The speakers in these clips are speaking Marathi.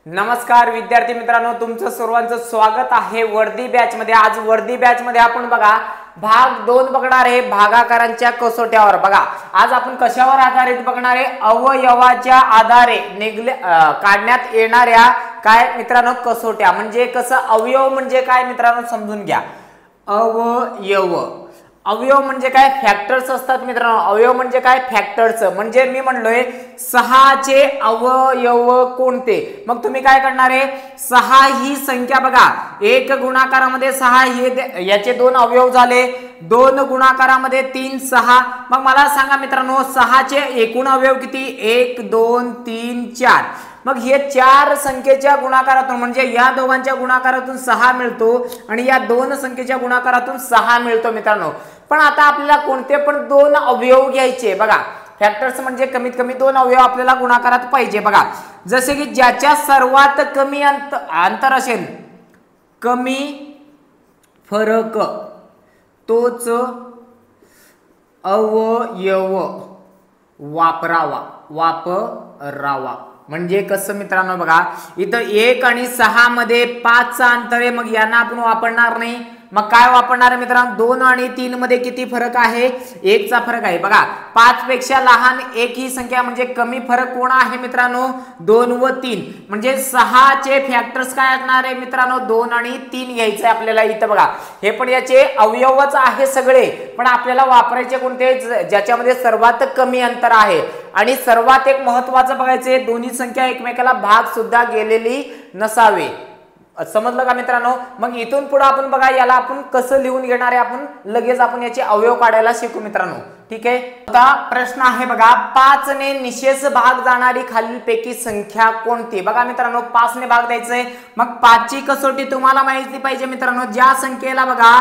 नमस्कार विद्यार्थी मित्रांनो, तुमचं सर्वांचं स्वागत आहे वर्दी बॅच मध्ये। आज वर्दी बॅच मध्ये आपण बघा भाग 2 बघणार आहे, भागाकारांच्या कसोट्यावर। बघा आज आपण कशावर आधारित बघणार आहे, अवयवाच्या आधारे काढण्यात येणाऱ्या काय मित्रांनो कसोट्या। म्हणजे कसं अवयव म्हणजे काय मित्रांनो समजून घ्या। अवयव म्हणजे काय, फॅक्टर्स असतात मित्रांनो। अवयव म्हणजे काय, फॅक्टर्स। म्हणजे मी म्हणलोय 6 चे अवयव कोणते, मग तुम्ही काय करणार आहे, 6 ही संख्या बघा, एक गुणाकारामध्ये 6 हे याचे 2 अवयव झाले, 2 गुणाकारामध्ये 3 6। मग मला सांगा मित्रांनो 6 चे एकूण अवयव किती, 1 2 3 4। मग हे 4 संख्येच्या गुणाकारातून म्हणजे या दोघांच्या गुणाकारातून 6 मिळतो आणि या 2 संख्येच्या गुणाकारातून 6 मिळतो मित्रांनो। पण आता आपल्याला कोणते पण 2 अवयव घ्यायचे बघा। फॅक्टर्स म्हणजे कमीत कमी 2 अवयव आपल्याला गुणाकारात पाहिजे बघा। जसे की ज्याच्या सर्वात कमी अंतर असेल, कमी फरक तोच अवयव वापरावा। म्हणजे कसं मित्रांनो बघा, इथं 1 आणि 6 मध्ये 5 चा अंतर आहे, मग यांना आपण वापरणार नाही। मग काय वापरणार आहे मित्रांनो, 2 आणि 3 मध्ये किती फरक आहे, 1 चा फरक आहे बघा। 5 पेक्षा लहान 1 ही संख्या म्हणजे कमी फरक कोण आहे मित्रांनो, 2 व 3। म्हणजे 6 चे फॅक्टर्स काय असणार आहे मित्रांनो, 2 आणि 3 घ्यायचे आपल्याला। इथं बघा हे पण याचे अवयवच आहे सगळे, पण आपल्याला वापरायचे कोणते, ज्याच्यामध्ये सर्वात कमी अंतर आहे। आणि सर्वात एक महत्वाचं बघायचे, दोन्ही संख्या एकमेकाला भाग सुद्धा गेलेली नसावे। समजलं का मित्रांनो। मग इथून पुढे आपण बघा याला आपण कसं लिहून घेणार आहे, आपण लगेच आपण याचे अवयव काढायला शिकू मित्रांनो। ठीक आहे, आता प्रश्न आहे बघा, 5 ने निशेष भाग जाणारी खालीलपैकी संख्या कोणती। बघा मित्रांनो 5 ने भाग द्यायचंय, मग 5 ची कसोटी तुम्हाला माहिती पाहिजे मित्रांनो। ज्या संख्येला बघा,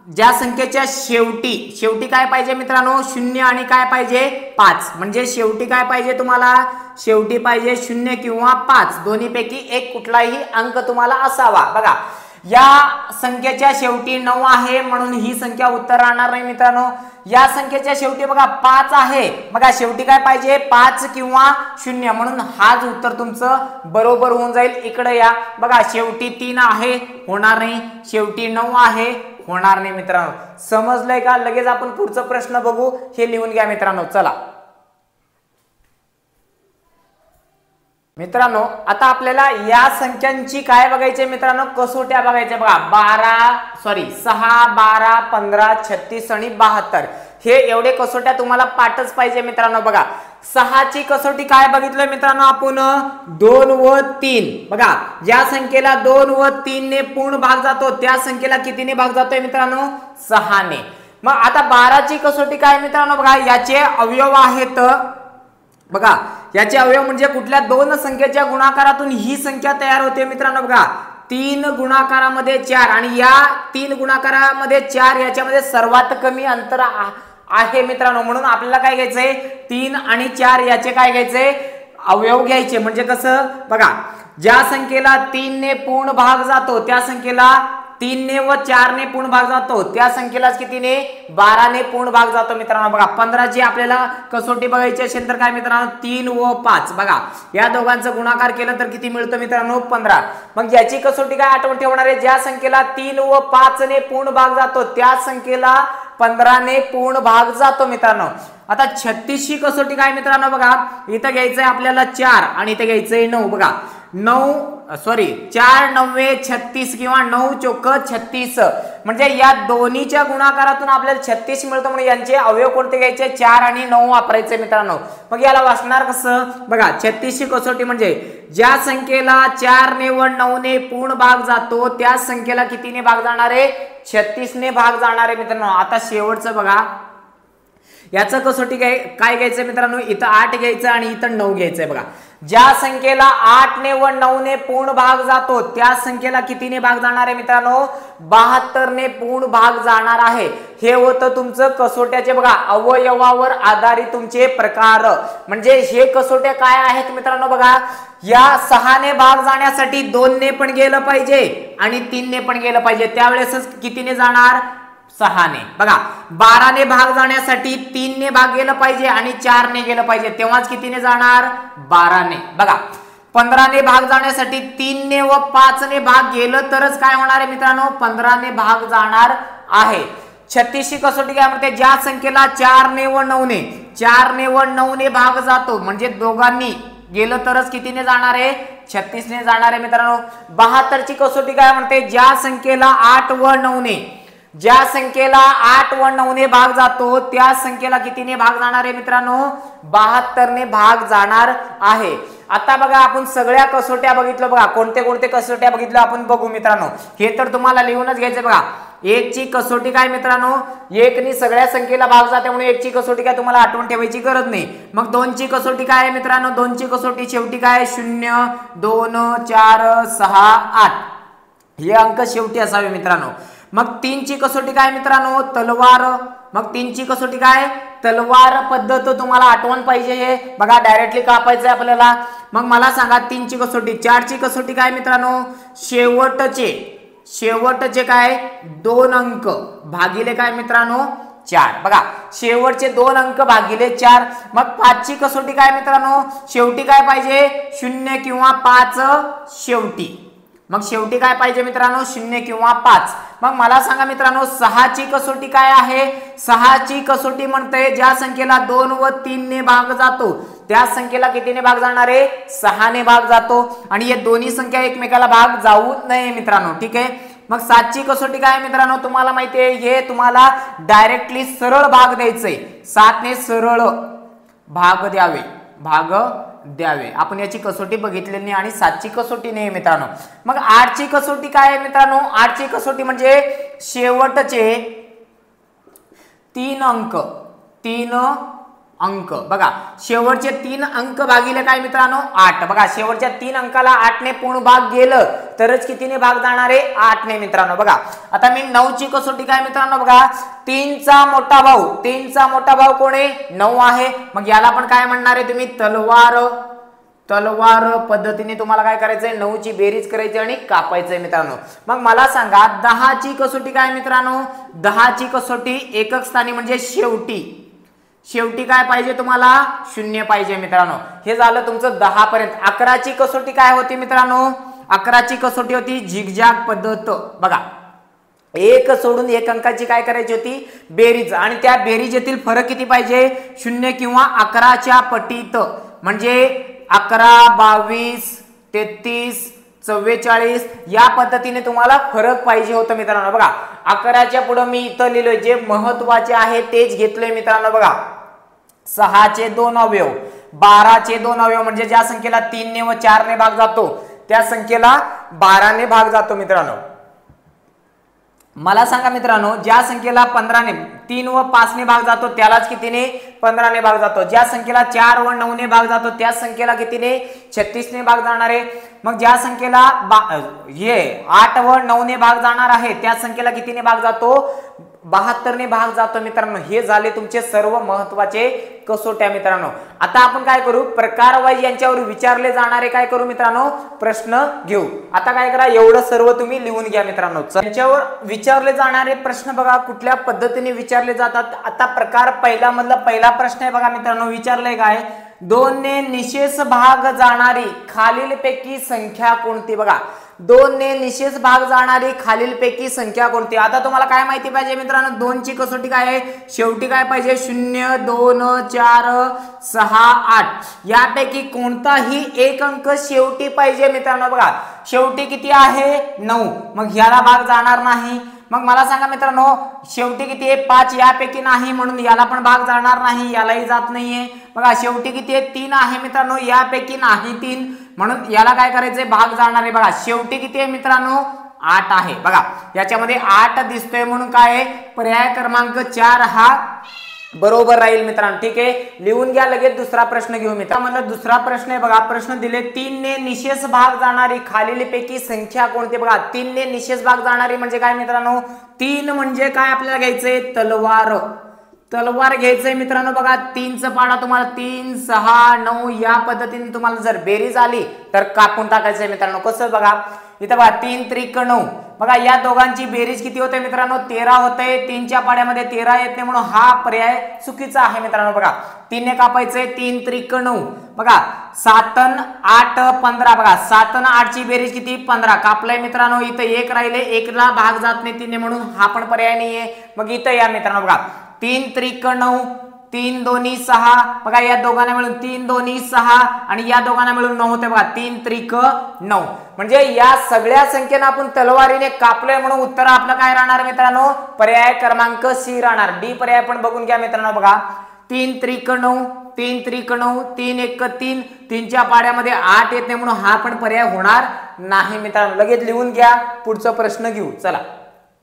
ज्या संख्येच्या शेवटी काय पाहिजे मित्रांनो, 0 आणि काय पाहिजे 5। म्हणजे शेवटी काय पाहिजे तुम्हाला, शेवटी पाहिजे 0 किंवा 5, दोन्हीपैकी एक कुठलाही अंक तुम्हाला असावा। बघा या संख्येच्या शेवटी 9 आहे, म्हणून ही संख्या उत्तर राहणार नाही मित्रांनो। या संख्येच्या शेवटी बघा 5 आहे, बघा शेवटी काय पाहिजे 5 किंवा 0, म्हणून हाच उत्तर तुमचं बरोबर होऊन जाईल। इकडे या बघा, शेवटी 3 आहे, होणार नाही। शेवटी 9 आहे, होणार नाही मित्रांनो। समजलंय का। लगेच आपण पुढचा प्रश्न बघू, हे लिहून घ्या मित्रांनो। चला मित्रांनो आता आपल्याला या संख्यांची काय बघायचे मित्रांनो, कसोट्या बघायच्या बघा। 6 12 15 36 आणि 72 हे एवढे कसोट्या तुम्हाला पाठच पाहिजे मित्रांनो। बघा 6 ची कसोटी काय बघितलं मित्रांनो आपण, 2 व 3। बघा ज्या संख्येला 2 व 3 ने पूर्ण भाग जातो, त्या संख्येला कितीने भाग जातोय मित्रांनो, 6 ने। मग आता 12 ची कसोटी काय मित्रांनो, बघा याचे अवयव आहेत बघा, याचे अवयव म्हणजे कुठल्या 2 संख्येच्या गुणाकारातून ही संख्या तयार होते मित्रांनो। बघा 3 गुणाकारामध्ये 4 आणि या 3 गुणाकारामध्ये 4 याच्यामध्ये सर्वात कमी अंतर आहे मित्रांनो। म्हणून आपल्याला काय घ्यायचंय, 3 आणि 4 याचे काय घ्यायचे, अवयव घ्यायचे। म्हणजे कसं बघा, ज्या संख्येला 3 ने पूर्ण भाग जातो, त्या संख्येला 3 ने व 4 ने पूर्ण भाग जातो, त्या संख्येला कितीने, 12 ने पूर्ण भाग जातो मित्रांनो। बघा 15 ची आपल्याला कसोटी बघायची असेल तर काय मित्रांनो, 3 व 5। बघा या दोघांचा गुणाकार केला तर किती मिळतो मित्रांनो, 15। मग याची कसोटी काय आठवण ठेवणार आहे, ज्या संख्येला 3 व 5 ने पूर्ण भाग जातो, त्या संख्येला 15 ने पूर्ण भाग जातो मित्रांनो। आता 36 ची कसोटी काय मित्रांनो, बघा इथं घ्यायचंय आपल्याला 4 आणि इथं घ्यायचंय 9। बघा 4 9 36 किंवा 9 चोक 36, म्हणजे या दोन्हीच्या गुणाकारातून आपल्याला 36 मिळतो। म्हणजे यांचे अवयव कोणते घ्यायचे, 4 आणि 9 वापरायचे मित्रांनो। मग याला वाचणार कसं बघा, 36 ची कसोटी म्हणजे ज्या संख्येला 4 ने व 9 ने पूर्ण भाग जातो, त्या संख्येला कितीने भाग जाणार आहे, 36 ने भाग जाणार आहे मित्रांनो। आता शेवटचं बघा, याचं कसोटी काय घ्यायचं मित्रांनो, इथं 8 घ्यायचं आणि इथं 9 घ्यायचंय। बघा ज्या संख्येला 8 ने व 9 ने पूर्ण भाग जातो, त्या संख्येला कितीने भाग जाणार आहे मित्रांनो, 72 ने पूर्ण भाग जाणार आहे। हे होतं तुमचं कसोट्याचे बघा अवयवावर आधारित तुमचे प्रकार। म्हणजे हे कसोट्या काय आहेत मित्रांनो, बघा या 6 ने भाग जाण्यासाठी 2 ने पण गेलं पाहिजे आणि 3 ने पण गेलं पाहिजे, त्यावेळेसच कितीने जाणार, 6 ने। बघा 12 ने भाग जाण्यासाठी 3 ने भाग गेलं पाहिजे आणि 4 ने गेलं पाहिजे, तेव्हाच कितीने जाणार, 12 ने। बघा 15 ने भाग जाण्यासाठी 3 ने व 5 ने भाग गेलं तरच काय होणार आहे मित्रांनो, 15 ने भाग जाणार आहे. 36ची कसोटी काय म्हणते, ज्या संख्येला 4 ने व 9 ने 4 ने व 9 ने भाग जातो म्हणजे दोघांनी गेलं तरच कितीने जाणार आहे, 36 ने जाणार आहे मित्रांनो. 72ची कसोटी काय म्हणते, ज्या संख्येला 8 व 9 ने ज्या संख्येला 8 व 9 ने भाग जातो त्या संख्येला कितीने भाग जाणार आहे मित्रांनो, 72 ने भाग जाणार आहे. आता बघा आपण सगळ्या कसोट्या बघितलं, बघा कोणते कोणते कसोट्या बघितलं आपण बघू मित्रांनो. हे तर तुम्हाला लिहूनच घ्यायचं. बघा 1 ची कसोटी काय मित्रांनो, 1 नी सगळ्या संख्येला भाग जाते म्हणून 1 ची कसोटी काय तुम्हाला आठवण ठेवायची गरज नाही. मग 2 ची कसोटी काय आहे मित्रांनो, 2 ची कसोटी शेवटी काय 0 2 4 6 8 हे अंक शेवटी असावे मित्रांनो. मग 3 ची कसोटी काय मित्रांनो, तलवार. मग 3 ची कसोटी काय, तलवार पद्धत तुम्हाला आठवण पाहिजे. हे बघा डायरेक्टली कापायचं आहे आपल्याला. मग मला सांगा 3 ची कसोटी. 4 ची कसोटी काय मित्रांनो, शेवटचे काय 2 अंक भागिले काय मित्रांनो 4. बघा शेवटचे 2 अंक भागिले 4. मग 5 ची कसोटी काय मित्रांनो, शेवटी काय पाहिजे 0 किंवा 5 शेवटी. मग शेवटी काय पाहिजे मित्रांनो 0 किंवा 5. मग मला सांगा मित्रांनो 6 ची कसोटी काय आहे, 6 ची कसोटी म्हणते ज्या संख्येला 2 व 3 ने भाग जातो त्या संख्येला कितीने भाग जाणार आहे, 6 ने भाग जातो. आणि हे दोन्ही संख्या एकमेकाला भाग जाऊ नये मित्रांनो. ठीक आहे. मग 7 ची कसोटी काय मित्रांनो, तुम्हाला माहिती आहे हे तुम्हाला डायरेक्टली सरळ भाग द्यायचंय. 7 ने सरळ भाग द्यावे. आपण याची कसोटी बघितलेली नाही आणि 7 ची कसोटी नाही मित्रांनो. मग 8 ची कसोटी काय आहे मित्रांनो, 8 ची कसोटी म्हणजे शेवटचे 3 अंक. बघा शेवटचे 3 अंक भागिले काय मित्रांनो 8. बघा शेवटच्या 3 अंकाला 8 ने पूर्ण भाग गेलं तरच कितीने भाग जाणार आहे, 8 ने मित्रांनो. बघा आता मी 9 ची कसोटी काय मित्रांनो, बघा 3 चा मोठा भाऊ कोण आहे, 9 आहे. मग याला पण काय म्हणणार आहे तुम्ही, तलवार पद्धतीने तुम्हाला काय करायचंय, 9 ची बेरीज करायची आणि कापायचंय मित्रांनो. मग मला सांगा 10 ची कसोटी काय मित्रांनो, 10 ची कसोटी एकक स्थानी म्हणजे शेवटी काय पाहिजे तुम्हाला 0 पाहिजे मित्रांनो. हे झालं तुमचं 10 पर्यंत. 11 ची कसोटी काय होती मित्रांनो, 11 ची कसोटी होती झिगझॅग पद्धत. बघा एक सोडून एक अंकाची काय करायची होती बेरीज, आणि त्या बेरीज येथील फरक किती पाहिजे 0 किंवा 11च्या पटीत. म्हणजे 11 22 33 44 या पद्धतीने तुम्हाला फरक पाहिजे होतं मित्रांनो. बघा 11च्या पुढे मी इथं लिहिलोय जे महत्वाचे आहे तेच घेतलंय मित्रांनो. बघा 6 चे 2 अवयव, 12 चे 2 अवयव म्हणजे ज्या संख्येला 3 ने व 4 ने भाग जातो त्या संख्येला 12 ने भाग जातो मित्रांनो. मला सांगा मित्रांनो ज्या संख्येला 15 ने 3 व 5 ने भाग जातो त्यालाच कितीने 15 ने भाग जातो. ज्या संख्येला 4 व 9 ने भाग जातो त्या संख्येला कितीने 36 ने भाग जाणार आहे. मग ज्या संख्येला 8 व 9 ने भाग जाणार आहे त्या संख्येला कितीने भाग जातो 72 ने भाग जातो मित्रांनो. हे झाले तुमचे सर्व महत्वाचे कसोट्या मित्रांनो. आता आपण काय करू, प्रकार वाईज यांच्यावर विचारले जाणारे काय करू मित्रांनो प्रश्न घेऊ. आता काय करा, एवढं सर्व तुम्ही लिहून घ्या मित्रांनो. यांच्यावर विचारले जाणारे प्रश्न बघा कुठल्या पद्धतीने विचारले जातात. आता प्रकार पहिला मधला पहिला प्रश्न आहे बघा मित्रांनो, विचारलंय काय 2 ने निशेष भाग जाणारी खालीलपैकी संख्या कोणती. बघा 2 ने निशेष भाग जाणारी खालीलपैकी संख्या कोणती. आता तुम्हाला काय माहिती पाहिजे मित्रांनो, 2 ची कसोटी काय आहे, शेवटी काय पाहिजे 0 2 4 6 8 यापैकी कोणताही एक अंक शेवटी पाहिजे मित्रांनो. बघा शेवटी किती आहे 9, मग ह्याला भाग जाणार नाही. मग मला सांगा मित्रांनो शेवटी किती आहे 5, यापैकी नाही म्हणून याला पण भाग जाणार नाही, यालाही जात नाहीये. बघा शेवटी किती आहे 3 आहे मित्रांनो, यापैकी नाही 3 म्हणून याला काय करायचंय भाग जाणार आहे. बघा शेवटी किती आहे मित्रांनो 8 आहे. बघा याच्यामध्ये 8 दिसतोय म्हणून काय आहे पर्याय क्रमांक 4 हा बरोबर राहील मित्रांनो. ठीक आहे, लिहून घ्या. लगेच दुसरा प्रश्न घेऊ मित्रांनो. दुसरा प्रश्न आहे बघा, प्रश्न दिले 3 ने निशेष भाग जाणारी खालीलपैकी संख्या कोणती. बघा 3 ने निशेष भाग जाणारी म्हणजे काय मित्रांनो, 3 म्हणजे काय आपल्याला घ्यायचंय तलवार घ्यायचंय मित्रांनो. बघा 3चा पाडा तुम्हाला 3 6 9 या पद्धतीने तुम्हाला जर बेरीज आली तर कापून टाकायचंय मित्रांनो. कसं बघा इथं बघा 3 त्रिक 9. बघा या दोघांची बेरीज किती होते मित्रांनो 13 होते. 3च्या पाड्यामध्ये 13 येत नाही म्हणून हा पर्याय चुकीचा आहे मित्रांनो. बघा 3 ने कापायचंय, 3 त्रिक 9 बघा, 7 आणि 8 15 बघा, 7 आणि 8 ची बेरीज किती 15 कापलंय मित्रांनो. इथं 1 राहिले, 1 ला भाग जात नाही 3 ने म्हणून हा पण पर्याय नाहीये. मग इथं या मित्रांनो बघा, 3 त्रिक 9 3 दोन्ही 6 बघा, या दोघांना मिळून 3 दोन्ही 6 आणि या दोघांना मिळून 9 होते बघा, 3 त्रिक 9. म्हणजे या सगळ्या संख्येनं आपण तलवारीने कापलंय म्हणून उत्तर आपलं काय राहणार मित्रांनो, पर्याय क्रमांक सी राहणार. डी पर्याय पण बघून घ्या मित्रांनो बघा, 3 त्रिक 9 3 त्रिक 9 3 1 3 3च्या पाड्यामध्ये 8 येत नाही म्हणून हा पण पर्याय होणार नाही मित्रांनो. लगेच लिहून घ्या, पुढचा प्रश्न घेऊ. चला,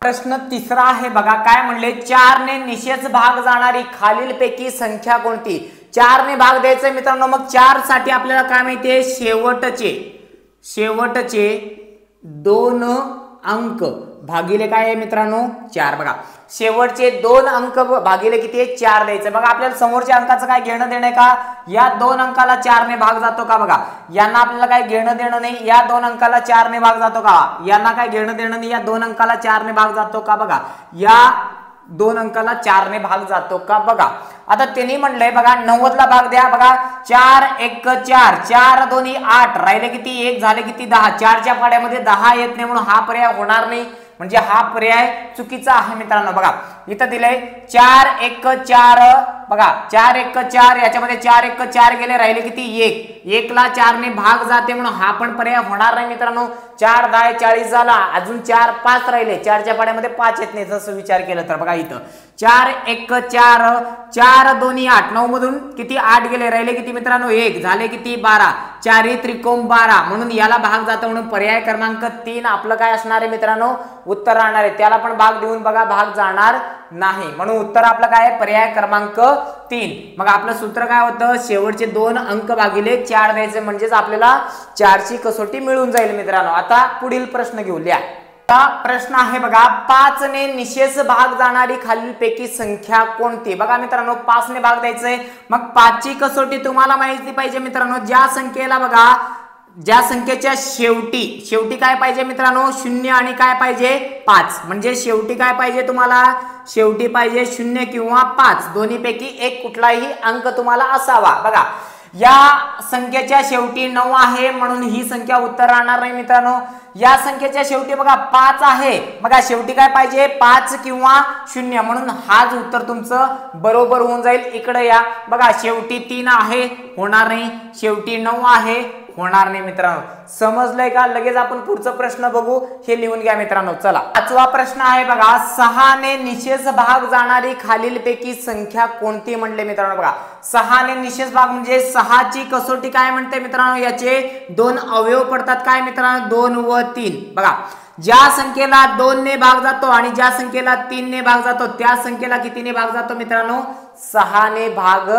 प्रश्न तिसरा आहे बघा, काय म्हणले, 4 ने निशेष भाग जाणारी खालीलपैकी संख्या कोणती. 4 ने भाग द्यायचं मित्रांनो. मग 4 साठी आपल्याला काय माहितीये, शेवटचे 2 अंक भागिले काय आहे मित्रांनो 4 बघा, शेवटचे 2 अंक भागिले किती आहे 4 द्यायचं. बघा आपल्याला समोरच्या अंकाचं काय घेणं देणं आहे का, या 2 अंकाला 4 ने भाग जातो का बघा, यांना आपल्याला काय घेणं देणं नाही. या 2 अंकाला 4 ने भाग जातो का, यांना काय घेणं देणं नाही. या 2 अंकाला 4 ने भाग जातो का बघा, या 2 अंकाला 4 ने भाग जातो का बघा. आता त्यांनी म्हणलंय बघा 90 ला भाग द्या बघा, 4 1 4 4 दोन्ही 8 राहिले किती 1 झाले किती 10, 4च्या पाड्यामध्ये 10 येत नाही म्हणून हा पर्याय होणार नाही. म्हणजे हा पर्याय चुकीचा आहे मित्रांनो. बघा इथं दिलंय 4 1 4 बघा, 4 1 4 याच्यामध्ये 4 1 4 गेले, राहिले किती 1 ला 4 ने भाग जाते म्हणून हा पण पर्याय होणार नाही मित्रांनो. 4 10 40 झाला, अजून 4 5 राहिले, 4च्या पाड्यामध्ये 5 येत नाही जसं विचार केलं तर. बघा इथं 4 1 4 4 दोन्ही 8 9 मधून किती 8 गेले, राहिले किती मित्रांनो 1 झाले किती 12, 4 त्रिकोण 12 म्हणून याला भाग जातो म्हणून पर्याय क्रमांक 3 आपलं काय असणार आहे मित्रांनो, उत्तर राहणार आहे. त्याला पण भाग देऊन बघा, भाग जाणार नाही म्हणून उत्तर आपलं काय आहे, पर्याय क्रमांक 3. मग आपलं सूत्र काय होतं, शेवटचे 2 अंक भागिले 4 द्यायचे म्हणजेच आपल्याला 4 ची कसोटी मिळून जाईल मित्रांनो. आता पुढील प्रश्न घेऊ. लिहा, प्रश्न आहे बघा, 5 ने निशेष भाग जाणारी खालीलपैकी संख्या कोणती. बघा मित्रांनो 5 ने भाग द्यायचंय. मग 5 ची कसोटी तुम्हाला माहिती पाहिजे मित्रांनो. ज्या संख्येला बघा, ज्या संख्येच्या शेवटी काय पाहिजे मित्रांनो 0 आणि काय पाहिजे 5. म्हणजे शेवटी काय पाहिजे तुम्हाला, शेवटी पाहिजे 0 किंवा 5 दोन्हीपैकी एक कुठलाही अंक तुम्हाला असावा. बघा या संख्येच्या शेवटी 9 आहे म्हणून ही संख्या उत्तर राहणार नाही मित्रांनो. या संख्येच्या शेवटी बघा 5 आहे, बघा शेवटी काय पाहिजे 5 किंवा 0 म्हणून हाच उत्तर तुमचं बरोबर होऊन जाईल. इकडे या बघा, शेवटी 3 आहे होणार नाही, शेवटी 9 आहे होणार नाही मित्रांनो. समजलंय का. लगेच आपण पुढचा प्रश्न बघू, हे लिहून घ्या मित्रांनो. चला, 5वा प्रश्न आहे बघा, 6 ने निशेष भाग जाणारी खालीलपैकी संख्या कोणती म्हणले मित्रांनो. बघा 6 ने निशेष भाग म्हणजे 6 ची कसोटी काय म्हणते मित्रांनो, याचे 2 अवयव पडतात काय मित्रांनो 2 व 3. बघा ज्या संख्येला 2 ने भाग जातो आणि ज्या संख्येला 3 ने भाग जातो त्या संख्येला कितीने भाग जातो मित्रांनो 6 ने भाग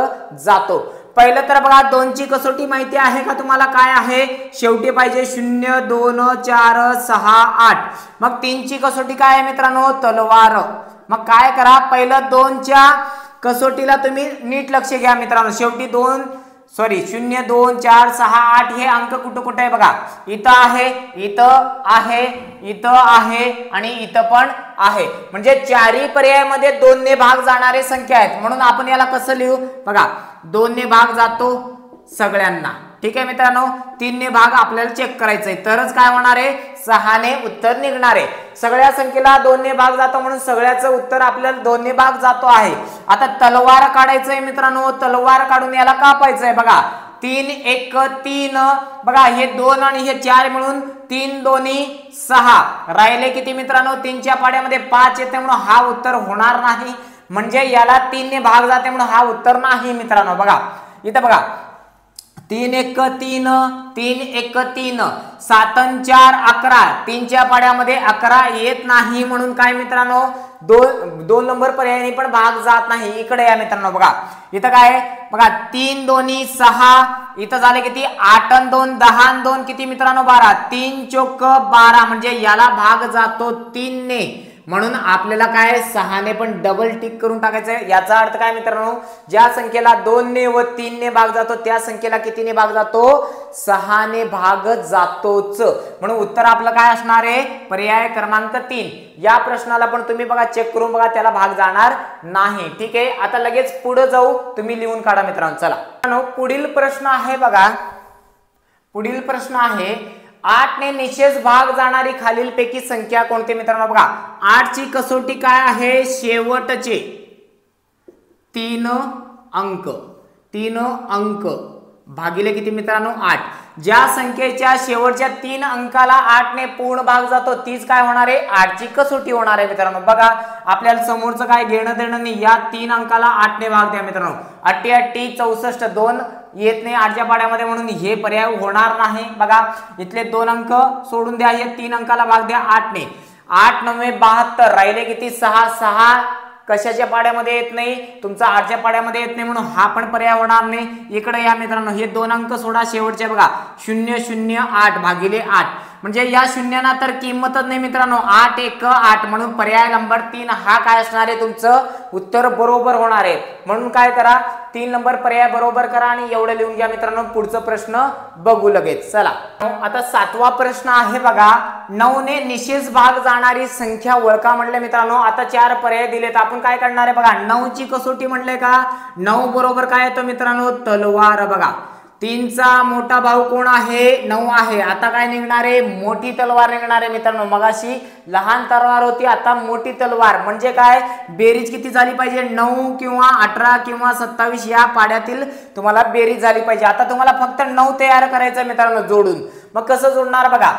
जातो. पहिलं तर बघा 2 ची कसोटी माहिती आहे का तुम्हाला, काय आहे, शेवटी पाहिजे 0 2 4 6 8. मग 3 ची कसोटी काय आहे मित्रांनो, तलवार. मग काय करा, पहिलं 2 च्या कसोटीला तुम्ही नीट लक्ष घ्या मित्रांनो. शेवटी 0 2 4 6 8 हे अंक कुठं कुठे आहे बघा, इथं आहे, इथं आहे, इथं आहे आणि इथं पण आहे. म्हणजे चारही पर्यायामध्ये 2 ने भाग जाणारे संख्या आहेत म्हणून आपण याला कसं लिहू बघा, 2 ने भाग जातो सगळ्यांना, ठीक आहे मित्रांनो. 3 ने भाग आपल्याला चेक करायचंय तरच काय होणार आहे 6 ने उत्तर निघणार आहे. सगळ्या संख्येला 2 ने भाग जातो म्हणून सगळ्याचं उत्तर आपल्याला 2 ने भाग जातो आहे. आता तलवार काढायचंय मित्रांनो, तलवार काढून याला कापायचंय. बघा 3 1 3 बघा हे 2 आणि हे 4 मिळून 3 दोन्ही 6 राहिले किती मित्रांनो 3च्या पाड्यामध्ये 5 येते म्हणून हा उत्तर होणार नाही. म्हणजे याला 3 ने भाग जाते म्हणून हा उत्तर नाही मित्रांनो. बघा इथं बघा 3 1 3 3 1 3 7 4 11 3च्या पाड्यामध्ये 11 येत नाही म्हणून काय मित्रांनो 2 नंबर पर्यायाने पण भाग जात नाही. इकडे या मित्रांनो बघा इथं काय बघा 3 दोन्ही 6 इथं झाले किती 8 आणि 2 10 आणि 2 किती मित्रांनो 12 3 चोक 12 म्हणजे याला भाग जातो 3 ने. म्हणून आपल्याला काय 6 ने पण डबल टिक करून टाकायचं। याचा अर्थ काय मित्रांनो, ज्या संख्येला 2 ने व 3 ने भाग जातो त्या संख्येला कितीने भाग जातो, 6 ने भाग जातोच। म्हणून उत्तर आपलं काय असणार आहे, पर्याय क्रमांक 3। या प्रश्नाला पण तुम्ही बघा चेक करून बघा, त्याला भाग जाणार नाही। ठीक आहे, आता लगेच पुढे जाऊ, तुम्ही लिहून काढा मित्रांनो। चला पुढील प्रश्न आहे बघा, पुढील प्रश्न आहे 8 ने निशेष भाग जाणारी खालीलपैकी संख्या कोणती मित्रांनो। बघा 8 ची कसोटी काय आहे, शेवटचे 3 अंक, 3 अंक भागिले किती मित्रांनो 8। ज्या संख्येच्या शेवटच्या 3 अंकाला 8 ने पूर्ण भाग जातो तीच काय होणार आहे, 8 ची कसोटी होणार आहे मित्रांनो। बघा आपल्याला समोरचं काय घेणं देणं नाही, या 3 अंकाला 8 ने भाग द्या मित्रांनो। 88 64 2 येत नाही 8च्या पाड्यामध्ये, म्हणून हे पर्याय होणार नाही। बघा इथले 2 अंक सोडून द्या, हे 3 अंकाला भाग द्या 8 ने। 8 9 72 राहिले किती 6, 6 कशाच्या पाड्यामध्ये येत नाही, तुमचा 8च्या पाड्यामध्ये येत नाही, म्हणून हा पण पर्याय होणार नाही। इकडे या मित्रांनो, हे 2 अंक सोडा शेवटचे, बघा 0 0 8 भागिले 8, म्हणजे या शून्यांना तर किंमतच नाही मित्रांनो, 8 1 8, म्हणून पर्याय नंबर 3 हा काय असणार आहे, तुमचं उत्तर बरोबर होणार आहे। म्हणून काय करा, 3 नंबर पर्याय बरोबर करा आणि एवढं लिहून घ्या मित्रांनो। पुढचा प्रश्न बघू लगेच। चला आता 7वा प्रश्न आहे बघा, 9 ने निशेष भाग जाणारी संख्या ओळखा म्हटले मित्रांनो। आता 4 पर्याय दिलेत, आपण काय करणार आहे बघा, 9 ची कसोटी म्हटले का, 9 बरोबर काय येतो मित्रांनो, तलवार। बघा 3 चा मोठा भाऊ कोण आहे, 9 आहे। आता काय निघणार आहे, मोठी तलवार निघणार आहे मित्रांनो। मगाशी लहान तलवार होती, आता मोठी तलवार, म्हणजे काय बेरीज किती झाली पाहिजे, 9 किंवा 18 किंवा 27 या पाड्यातील तुम्हाला बेरीज झाली पाहिजे। आता तुम्हाला फक्त 9 तयार करायचं मित्रांनो जोडून। मग कसं जोडणार बघा,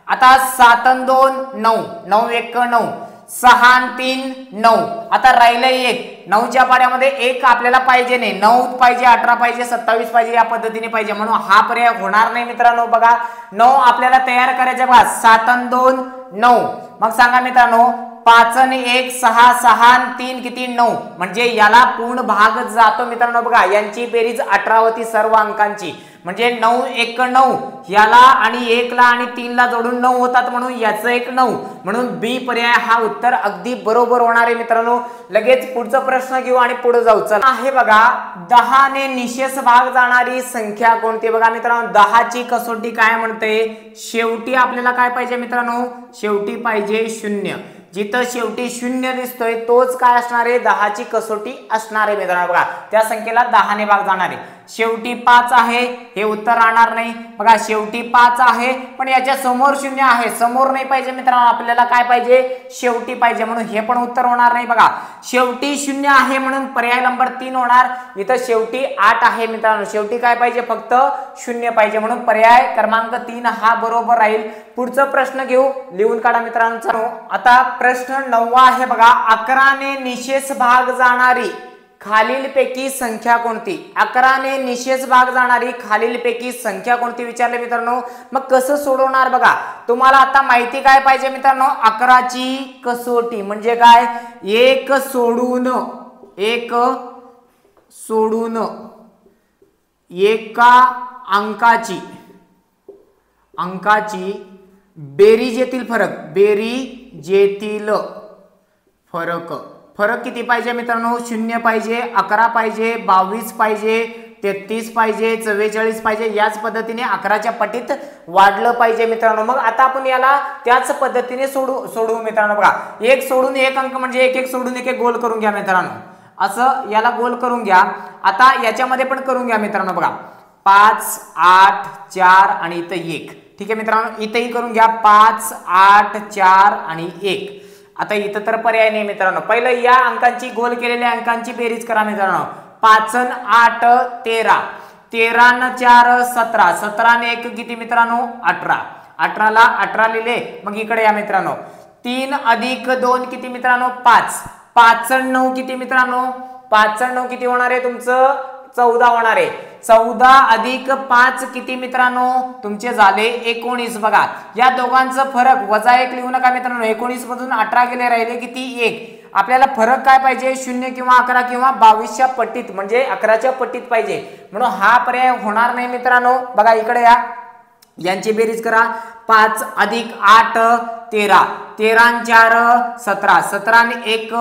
आता 7 आणि 2 9, 9 1 9, 6 आणि 3 9, आता राहिलं 1, 9च्या पाड्यामध्ये 1 आपल्याला पाहिजे नाही, 9 पाहिजे, 18 पाहिजे, 27 पाहिजे, या पद्धतीने पाहिजे, म्हणून हा पर्याय होणार नाही मित्रांनो। बघा 9 आपल्याला तयार करायचे बघा, 7 आणि 2 9, मग सांगा मित्रांनो 5 आणि 1 6, 6 आणि 3 किती 9, म्हणजे याला पूर्ण भाग जातो मित्रांनो। बघा यांची बेरीज 18 होती सर्व अंकांची, म्हणजे 9 1 9, याला आणि 1 ला आणि 3 ला जोडून 9 होतात, म्हणून याचं 1 9, म्हणून बी पर्याय हा उत्तर अगदी बरोबर होणार आहे मित्रांनो। लगेच पुढचा प्रश्न घेऊ आणि पुढे जाऊ। चला आहे बघा, 10 ने निशेष भाग जाणारी संख्या कोणती। बघा मित्रांनो 10 ची कसोटी काय म्हणते, शेवटी आपल्याला काय पाहिजे मित्रांनो, शेवटी पाहिजे 0। जिथं शेवटी 0 दिसतोय तोच काय असणार आहे, 10 ची कसोटी असणार आहे मित्रांनो। बघा त्या संख्येला 10 ने भाग जाणार आहे। शेवटी 5 आहे, हे उत्तर राहणार नाही। बघा शेवटी 5 आहे, पण याच्या समोर 0 आहे, समोर नाही पाहिजे मित्रांनो, आपल्याला काय पाहिजे, शेवटी पाहिजे, म्हणून हे पण उत्तर होणार नाही। बघा शेवटी 0 आहे, म्हणून पर्याय नंबर 3 होणार। इथं शेवटी 8 आहे मित्रांनो, शेवटी काय पाहिजे, फक्त 0 पाहिजे, म्हणून पर्याय क्रमांक 3 हा बरोबर राहील। पुढचा प्रश्न घेऊ, लिहून काढा मित्रांनो। आता प्रश्न 9वा आहे बघा, 11 ने निशेष भाग जाणारी खालीलपैकी संख्या कोणती। 11 ने निशेष भाग जाणारी खालीलपैकी संख्या कोणती विचारले मित्रांनो। मग कसं सोडवणार बघा, तुम्हाला आता माहिती काय पाहिजे मित्रांनो, 11 ची कसोटी म्हणजे काय, एक सोडून एका अंकाची बेरीजेतील फरक, बेरीजेतील फरक किती पाहिजे मित्रांनो, 0 पाहिजे, 11 पाहिजे, 22 पाहिजे, 33 पाहिजे, 44 पाहिजे, याच पद्धतीने 11च्या पटीत वाढलं पाहिजे मित्रांनो। मग आता आपण याला त्याच पद्धतीने सोडू मित्रांनो। बघा एक सोडून एक अंक म्हणजे एक एक सोडून एक गोल करून घ्या मित्रांनो, असं याला गोल करून घ्या। आता याच्यामध्ये पण करून घ्या मित्रांनो। बघा 5 8 4 आणि इथं 1, ठीक आहे मित्रांनो, इथंही करून घ्या 5 8 4 आणि 1। आता इथं तर पर्याय नाही मित्रांनो, पहिलं या अंकांची गोल केलेल्या अंकांची बेरीज करा मित्रांनो। 5 आणि 8 13, 13 आणि 4 17, 17 आणि 1 किती मित्रांनो 18, 18 ला 18 लिहिले। मग इकडे या मित्रांनो, 3 अधिक 2 किती मित्रांनो 5, 5 आणि 9 किती मित्रांनो, 5 आणि 9 किती होणार आहे तुमचं 14 होणार आहे। 14 अधिक 5 किती मित्रांनो, तुमचे झाले 19। बघा या दोघांचं फरक वजा 1 लिहू नका मित्रांनो, 19 मधून 18 गेले, राहिले किती 1। आपल्याला फरक काय पाहिजे, 0 किंवा 11 किंवा 22च्या पट्टीत, म्हणजे 11च्या पट्टीत पाहिजे, म्हणून हा पर्याय होणार नाही मित्रांनो। बघा इकडे या, यांची बेरीज करा. 5 अधिक 8 13, 13 4 17, 17 आणि 1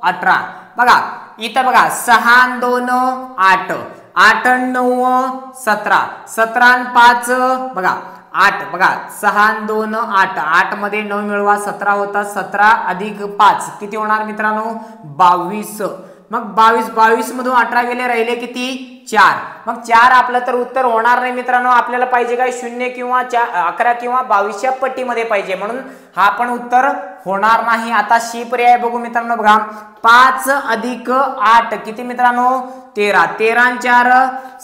18. बघा इथं बघा 6 आणि 2 8, 8 आणि 9 17, 17 आणि 5 बघा 8. बघा 6 आणि 2 8, 8 मध्ये 9 मिळवा 17 होता. 17 अधिक 5 किती होणार मित्रांनो 22. मग 22 मधून 18 गेले, राहिले किती 4. मग 4 आपलं तर उत्तर होणार नाही मित्रांनो. आपल्याला पाहिजे काय 0 किंवा 11 किंवा 22च्या पट्टीमध्ये पाहिजे, म्हणून हा पण उत्तर होणार नाही. आता सी पर्याय बघू मित्रांनो. बघा 5 अधिक 8 किती मित्रांनो 13, 13 आणि 4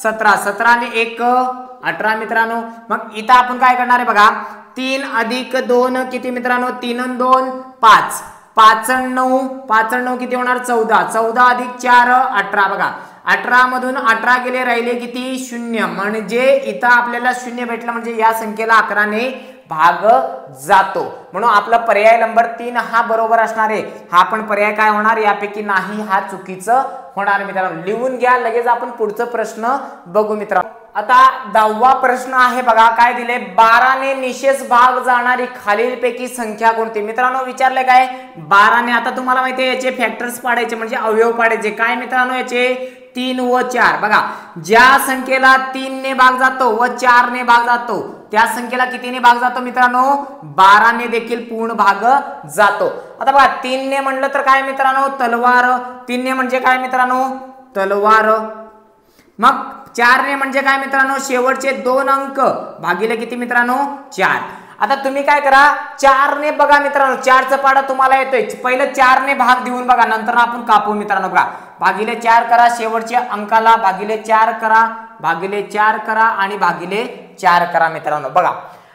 17, 17 आणि 1 18 मित्रांनो. मग इथं आपण काय करणार आहे बघा 3 अधिक 2 किती मित्रांनो 3 आणि 2 5, 5 आणि 9, 5 आणि 9 किती होणार 14, 14 अधिक 4 18. बघा 18 मधून 18 गेले, राहिले किती 0. म्हणजे इथं आपल्याला 0 भेटला, म्हणजे या संख्येला 11 ने भाग जातो, म्हणून आपला पर्याय नंबर 3 हा बरोबर असणार आहे. हा पण पर्याय काय होणार यापैकी नाही, हा चुकीचं होणार मित्रांनो. लिहून घ्या, लगेच आपण पुढचा प्रश्न बघू मित्रांनो. आता 10वा प्रश्न आहे बघा काय दिले 12 ने निशेष भाग जाणारी खालीलपैकी संख्या कोणती. मित्रांनो विचारले काय 12 ने, आता तुम्हाला माहिती आहे याचे फॅक्टर्स पाडायचे म्हणजे अवयव पाडायचे. काय मित्रांनो याचे 3 व 4. बघा ज्या संख्येला 3 ने भाग जातो व 4 ने भाग जातो त्या संख्येला कितीने भाग जातो मित्रांनो 12 ने देखील पूर्ण भाग जातो. आता बघा 3 ने म्हणलं तर काय मित्रांनो तलवार, 3 ने म्हणजे काय मित्रांनो तलवार. मग 4 ने म्हणजे काय मित्रांनो शेवटचे 2 अंक भागिले किती मित्रांनो 4. आता तुम्ही काय करा 4 ने बघा मित्रांनो 4चा पाडा तुम्हाला येतोय, पहिलं 4 ने भाग देऊन बघा, नंतर आपण कापू मित्रांनो. बघा भागिले 4 करा, शेवटच्या अंकाला भागिले 4 करा, भागिले 4 करा आणि भागिले 4 करा मित्रांनो. बघा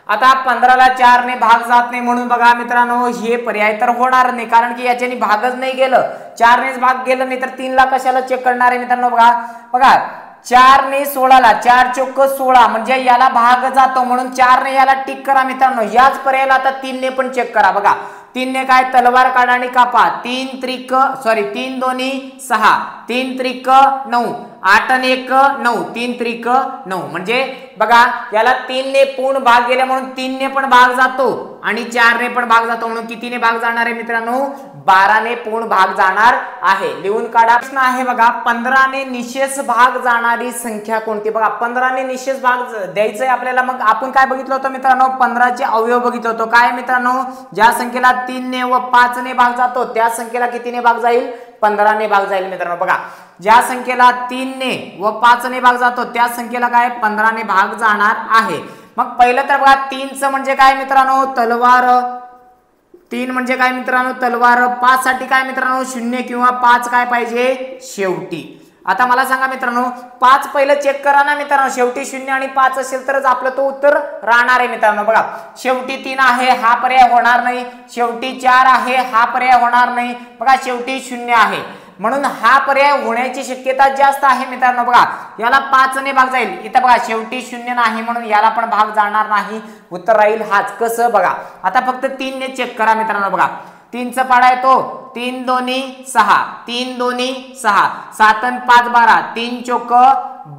आता 15 ला 4 ने भाग जात नाही, म्हणून बघा मित्रांनो हे पर्याय तर होणार नाही, कारण की याच्याने भागच नाही गेलं. 4 नेच भाग गेलं नाही तर 3 ला कशाला चेक करणार आहे मित्रांनो. बघा बघा 4 ने 16 ला 4 चौक 16 म्हणजे याला भाग जातो, म्हणून 4 ने याला टिक करा मित्रांनो. याच पर्यायाला आता 3 ने पण चेक करा. बघा 3 ने काय तलवार काढा आणि कापा, 3 दोन्ही 6, 3 त्रिक 9, 8 आणि 1 9, 3 त्रिक 9. म्हणजे बघा याला 3 ने पूर्ण भाग गेला म्हणून 3 ने पण भाग जातो आणि 4 ने पण भाग जातो, म्हणून कितीने भाग जाणार आहे मित्रांनो 12 ने पूर्ण भाग जाणार आहे. लिहून काढा. प्रश्न आहे बघा 15 ने निशेष भाग जाणारी संख्या कोणती. बघा 15 ने निशेष भाग द्यायचंय आपल्याला. मग आपण काय बघितलं होतं मित्रांनो 15 चे अवयव बघितलं होतं. काय मित्रांनो ज्या संख्येला 3 ने व 5 ने भाग जातो त्या संख्येला कितीने भाग जाईल 15 ने भाग जाईल मित्रांनो. बघा ज्या संख्येला 3 ने व 5 ने भाग जातो त्या संख्येला काय 15 ने भाग जाणार आहे. मग पहिलं तर बघा 3 म्हणजे काय मित्रांनो तलवार, 3 म्हणजे काय मित्रांनो तलवार. 5 साठी काय मित्रांनो 0 किंवा 5 काय पाहिजे शेवटी. आता मला सांगा मित्रांनो 5 पहिलं चेक करा ना मित्रांनो, शेवटी 0 आणि 5 असेल तरच आपलं तो उत्तर राहणार आहे मित्रांनो. बघा शेवटी 3 आहे हा पर्याय होणार नाही, शेवटी 4 आहे हा पर्याय होणार नाही, बघा शेवटी 0 आहे म्हणून हा पर्याय होण्याची शक्यता जास्त आहे मित्रांनो. बघा याला 5 ने भाग जाईल, इथं बघा शेवटी 0 नाही म्हणून याला पण भाग जाणार नाही, उत्तर राहील हाच. कसं बघा आता फक्त 3 ने चेक करा मित्रांनो. बघा 3 चा पाडा येतो 3 दोन्ही 6, 3 दोन्ही 6, 7 आणि 5 12, 3 चौक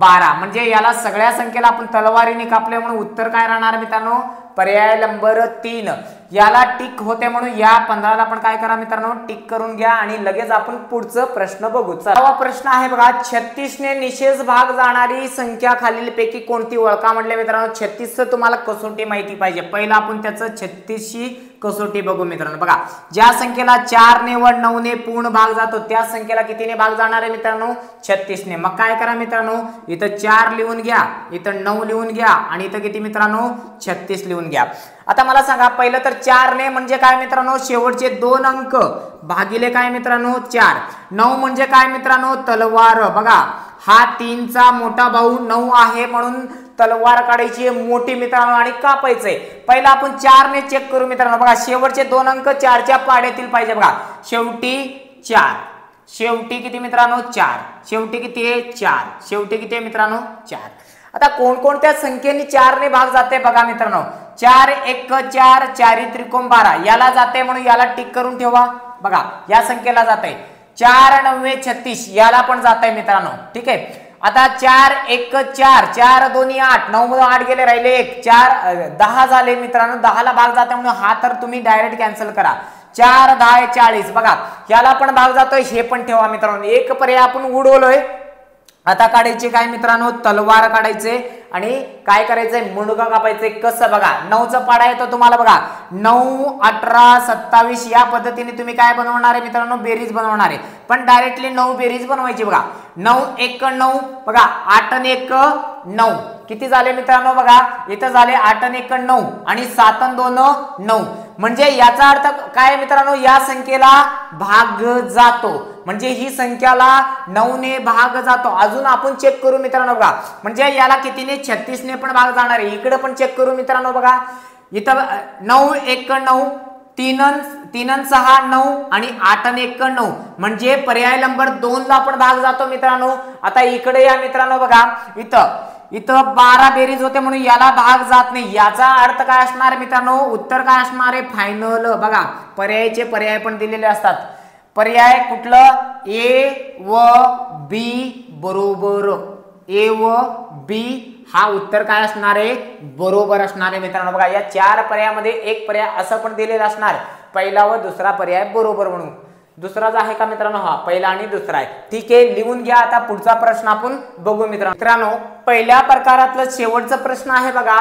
12. म्हणजे याला सगळ्या संख्येला आपण तलवारीने कापले म्हणून उत्तर काय राहणार मित्रांनो पर्याय नंबर 3. याला टिक होते म्हणून या 15 ला पण काय करा मित्रांनो टिक करून घ्या आणि लगेच आपण पुढचा प्रश्न बघू. चला प्रश्न आहे बघा 36 ने निशेष भाग जाणारी संख्या खालीलपैकी कोणती ओळखा. म्हटले मित्रांनो 36 चं तुम्हाला कसोटी माहिती पाहिजे. पहिला आपण त्याचं 36 ची कसोटी बघू मित्रांनो. बघा ज्या संख्येला 4 ने व 9 ने पूर्ण भाग जातो त्या संख्येला कितीने भाग जाणार आहे मित्रांनो 36 ने. मग काय करा मित्रांनो इथं 4 लिहून घ्या, इथं 9 लिहून घ्या आणि इथं किती मित्रांनो 36 लिहून घ्या. आता मला सांगा पहिलं तर 4 ने म्हणजे काय मित्रांनो शेवटचे 2 अंक भागिले काय मित्रांनो 4. 9 म्हणजे काय मित्रांनो तलवार. बघा हा 3 चा मोठा भाऊ 9 आहे म्हणून तलवार काढायची मोठी मित्रांनो आणि कापायचंय. पहिला आपण 4 ने चेक करू मित्रांनो. बघा शेवटचे 2 अंक 4 च्या पाड्यातील पाहिजे. बघा शेवटी 4, शेवटी किती मित्रांनो 4, शेवटी किती आहे 4, शेवटी किती आहे मित्रांनो 4. आता कोणकोणत्या संख्येने 4 ने भाग जाते बघा मित्रांनो. 4 1 4, 4 त्रिकोण 12 याला जाते म्हणून याला टिक करून ठेवा. बघा या संख्येला जाते. 4 9 36 याला पण जात आहे मित्रांनो. ठीक आहे. आता 4 1 4 4 2 8 9 मधून 8 गेले राहिले 1 4 10 झाले मित्रांनो 10 ला भाग जातो म्हणून हा तर तुम्ही डायरेक्ट कॅन्सल करा 4 10 40 बघा याला पण भाग जातोय हे पण ठेवा मित्रांनो एक पर्याय आपण उडवलोय आता काढायचे काय मित्रांनो तलवार काढायचे आणि काय करायचंय मुंडका कापायचंय कसं बघा 9चा पाडा येतो तुम्हाला बघा 9 18 27 या पद्धतीने तुम्ही काय बनवणार आहे मित्रांनो बेरीज बनवणार आहे पण डायरेक्टली 9 बेरीज बनवायची बघा 9 1 9 बघा 8 आणि 1 9 किती झाले मित्रांनो बघा इथं झाले 8 आणि 1 9 आणि 7 आणि 2 9 म्हणजे याचा अर्थ काय मित्रांनो या संख्येला भाग जातो म्हणजे ही संख्याला 9 ने भाग जातो अजून आपण चेक करू मित्रांनो बघा म्हणजे याला कितीने 36 ने पण भाग जाणार आहे इकडे पण चेक करू मित्रांनो बघा इथं 9 1 9 3 6 9 आणि 8 आणि 1 9 म्हणजे पर्याय नंबर 2 ला पण भाग जातो मित्रांनो आता इकडे या मित्रांनो बघा इथं 12 बेरीज होते म्हणून याला भाग जात नाही याचा अर्थ काय असणार मित्रांनो उत्तर काय असणार आहे फायनल बघा पर्यायाचे पर्याय पण दिलेले असतात पर्याय कुठलं ए व बी बरोबर ए व बी हा उत्तर काय असणार आहे बरोबर असणार आहे मित्रांनो बघा या 4 पर्यायामध्ये एक पर्याय असं पण दिलेला असणार पहिला व दुसरा पर्याय बरोबर म्हणून दुसराच आहे का मित्रांनो हा पहिला आणि दुसरा आहे ठीक आहे लिहून घ्या आता पुढचा प्रश्न आपण बघू मित्रांनो पहिल्या प्रकारातलं शेवटचा प्रश्न आहे बघा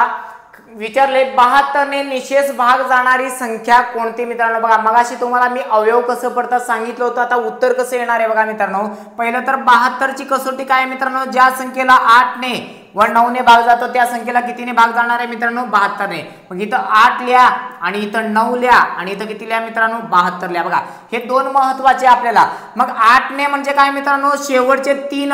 विचारले 72 ने निशेष भाग जाणारी संख्या कोणती मित्रांनो बघा मगाशी तुम्हाला मी अवयव कसं पडतात सांगितलं होतं आता उत्तर कसं येणार आहे बघा मित्रांनो पहिलं तर 72 ची कसोटी काय मित्रांनो ज्या संख्येला 8 ने व 9 ने भाग जातो त्या संख्येला कितीने भाग जाणार आहे मित्रांनो 72 ने मग इथं 8 लिहा आणि इथं 9 लिहा आणि इथं किती लिहा मित्रांनो 72 लिहा बघा हे दोन महत्वाचे आपल्याला मग 8 ने म्हणजे काय मित्रांनो शेवटचे 3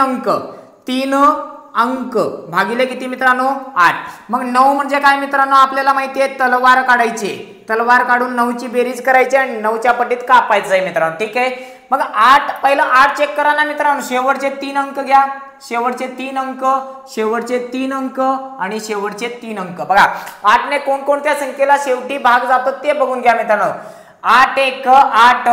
अंक भागिले किती मित्रांनो 8 मग 9 म्हणजे काय मित्रांनो आपल्याला माहिती आहे तलवार काढायची तलवार काढून 9 ची बेरीज करायची आणि 9 च्या पटीत कापायचं आहे मित्रांनो ठीक आहे मग 8 पहिलं 8 चेक करा ना मित्रांनो शेवटचे 3 अंक घ्या शेवटचे 3 अंक शेवटचे 3 अंक आणि शेवटचे 3 अंक बघा 8 ने कोणकोणत्या संख्येला शेवटी भाग जातो ते बघून घ्या मित्रांनो 8 1 8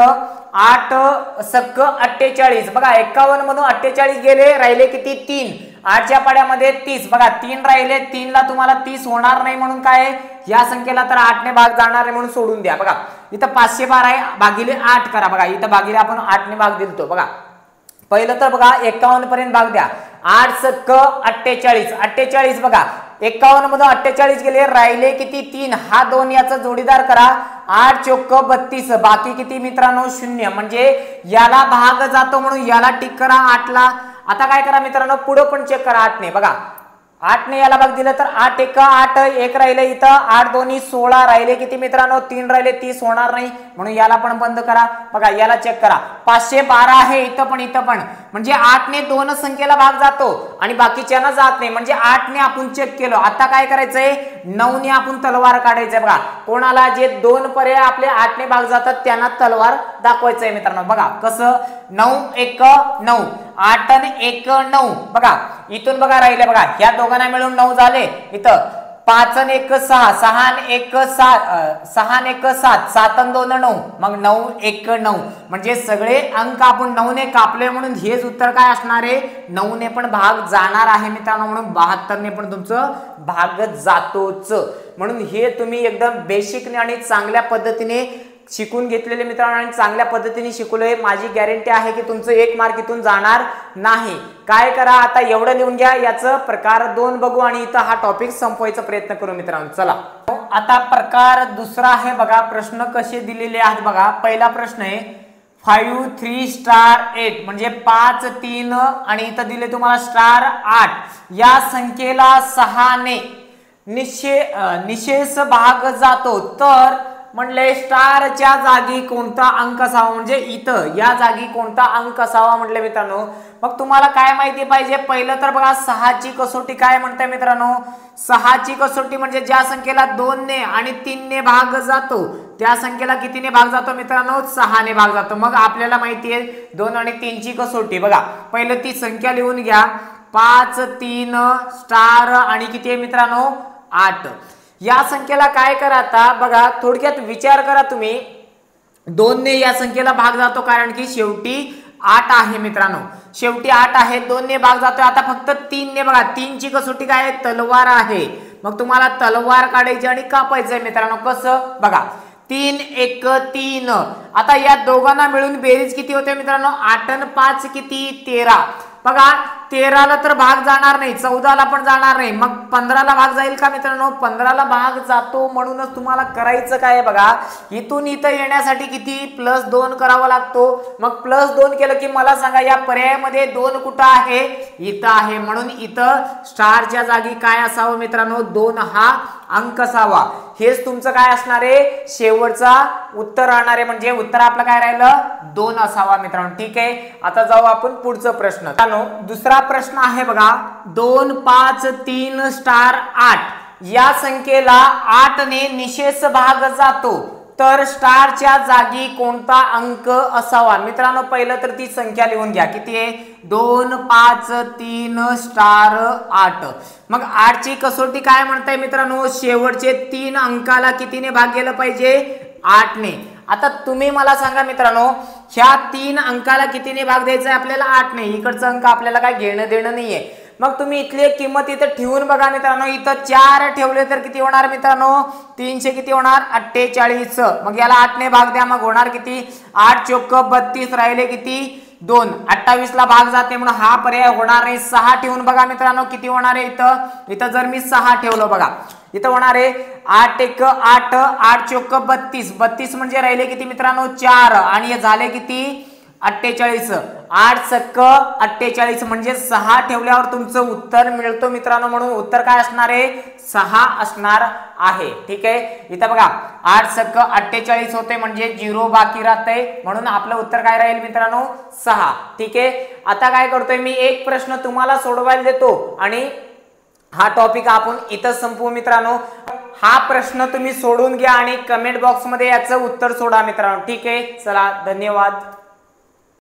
8 सक 48 बघा 51 मधून 48 गेले राहिले किती 3 8 च्या पाड्यामध्ये 30 बघा 3 राहिले 3 ला तुम्हाला 30 होणार नाही म्हणून काय या संख्येला तर 8 ने भाग जाणार आहे म्हणून सोडून द्या बघा इथं 512 आहे भागिले 8 करा बघा इथं भागिले आपण 8 ने भाग दिलतो बघा पहिलं तर बघा 51 पर्यंत भाग द्या 8 सक 48 बघा 51 मधून 48 गेले राहिले किती 3 हा 2 याचा जोडीदार करा 8 चोक 32 बाकी किती मित्रांनो 0 म्हणजे याला भाग जातो म्हणून याला टिक करा 8 ला आता काय करा मित्रांनो पुढे पण चेक करा 8 ने बघा 8 ने याला भाग दिलं तर 8 1 8 1 राहिले इथं 8 2 16 राहिले किती मित्रांनो 3 राहिले 30 होणार नाही म्हणून याला पण बंद करा बघा याला चेक करा 512 आहे इथं पण म्हणजे 8 ने दोन संख्येला भाग जातो आणि बाकीच्यांना जात नाही म्हणजे 8 ने आपण चेक केलं आता काय करायचंय 9 ने आपण तलवार काढायचंय बघा कोणाला जे दोन पर्याय आपले 8 ने भाग जातात त्यांना तलवार दाखवायचंय मित्रांनो बघा कसं 9 1 9 8 आणि 1 9 बघा इथून बघा राहिले बघा ह्या दोघांना मिळून 9 झाले इथं 5 आणि 1 6 6 आणि 1 7 6 आणि 1 7 7 आणि 2 9 मग 9 1 9 म्हणजे सगळे अंक आपण 9 ने कापले म्हणून हेच उत्तर काय असणार आहे 9 ने पण भाग जाणार आहे मित्रांनो म्हणून 72 ने पण तुमचं भाग जातोच म्हणून हे तुम्ही एकदम बेसिक आणि चांगल्या पद्धतीने शिकून घेतलेले मित्रांनो आणि चांगल्या पद्धतीने शिकवले माझी गॅरंटी आहे की तुमचं 1 मार्क इथून जाणार नाही काय करा आता एवढं लिहून घ्या याचं प्रकार 2 बघू आणि इथं हा टॉपिक संपवायचा प्रयत्न करू मित्रांनो चला आता प्रकार दुसरा आहे बघा प्रश्न कसे दिलेले आहेत बघा पहिला प्रश्न आहे 5 3 स्टार 8 म्हणजे 5 3 आणि इथं दिले तुम्हाला स्टार 8 या संख्येला 6 ने निशेष भाग जातो तर म्हणले स्टारच्या जागी कोणता अंक असावा म्हणजे इथं या जागी कोणता अंक असावा म्हटले मित्रांनो मग तुम्हाला काय माहिती पाहिजे पहिलं तर बघा 6 ची कसोटी काय म्हणते मित्रांनो 6 ची कसोटी म्हणजे ज्या संख्येला 2 ने आणि 3 ने भाग जातो त्या संख्येला कितीने भाग जातो मित्रांनो 6 ने भाग जातो मग आपल्याला माहिती आहे 2 आणि 3 ची कसोटी बघा पहिलं ती संख्या लिहून घ्या 5 3 स्टार आणि किती आहे मित्रांनो 8 या संख्येला काय करा आता बघा थोडक्यात विचार करा तुम्ही 2 ने या संख्येला भाग जातो कारण की शेवटी 8 आहे मित्रांनो शेवटी 8 आहे, 2 ने भाग जातोय, आता फक्त 3 ने बघा, 3 ची कसोटी काय आहे, तलवार आहे, मग तुम्हाला तलवार काढायची आणि कापायचंय मित्रांनो. कसं बघा, 3 1 3, आता या दोघांना मिळून बेरीज किती होते मित्रांनो, 8 आणि 5 किती, 13. बघा 13ला तर भाग जाणार नाही, 14ला पण जाणार नाही, मग 15ला भाग जाईल का मित्रांनो, 15ला भाग जातो. म्हणूनच तुम्हाला करायचं काय बघा, इथून इथं येण्यासाठी किती, +2 करावा लागतो. मग +2 केलं की मला सांगा या पर्यायामध्ये 2 कुठं आहे, इथं आहे, म्हणून इथं स्टारच्या जागी काय असावं मित्रांनो, 2 हा अंक असावा. हेच तुमचं काय असणार आहे, शेवटचा उत्तर राहणार आहे, म्हणजे उत्तर आपलं काय राहिलं, 2 असावा मित्रांनो. ठीक आहे, आता जाऊ आपण पुढचा प्रश्न. दुसरा प्रश्न आहे बघा, 2 5 3 स्टार 8 या संख्येला 8 ने निशेष भाग जातो, तर स्टारच्या जागी कोणता अंक असावा. मित्रांनो पहिलं तर ती संख्या लिहून घ्या, किती आहे, 2 5 3 स्टार 8. मग 8 ची कसोटी काय म्हणताय मित्रांनो, शेवटचे 3 अंकाला कितीने भाग गेलं पाहिजे, 8 ने. आता तुम्ही मला सांगा मित्रांनो, ह्या 3 अंकाला कितीने भाग द्यायचा आहे आपल्याला, 8 ने. इकडचा अंक आपल्याला काय घेणं देणं नाहीये. मग तुम्ही इथली एक किंमत इथं ठेवून बघा मित्रांनो, इथं 4 ठेवले तर किती होणार मित्रांनो, 300 किती होणार, 48. मग याला 8 ने भाग द्या, मग होणार किती, 8 चोक 32, राहिले किती 2, 28ला भाग जाते म्हणून हा पर्याय होणार नाही. 6 ठेवून बघा मित्रांनो, किती होणार आहे इथं जर मी 6 ठेवलं बघा, इथं होणार आहे 8 1 8, 8 चोक 32, 32 म्हणजे राहिले किती मित्रांनो 4, आणि हे झाले किती 48, 8 सक 48 म्हणजे 6 ठेवल्यावर तुमचं उत्तर मिळतो मित्रांनो. म्हणून उत्तर काय असणार आहे, 6 असणार आहे. ठीक आहे, इथं बघा 8 सक 48 होते, म्हणजे 0 बाकी राहते, म्हणून आपलं उत्तर काय राहील मित्रांनो, 6. ठीक आहे, आता काय करतोय मी, एक प्रश्न तुम्हाला सोडवायला देतो आणि हा टॉपिक आपण इथं संपवू मित्रांनो. हा प्रश्न तुम्ही सोडून घ्या आणि कमेंट बॉक्स मध्ये याचं उत्तर सोडा मित्रांनो. ठीक आहे, चला धन्यवाद.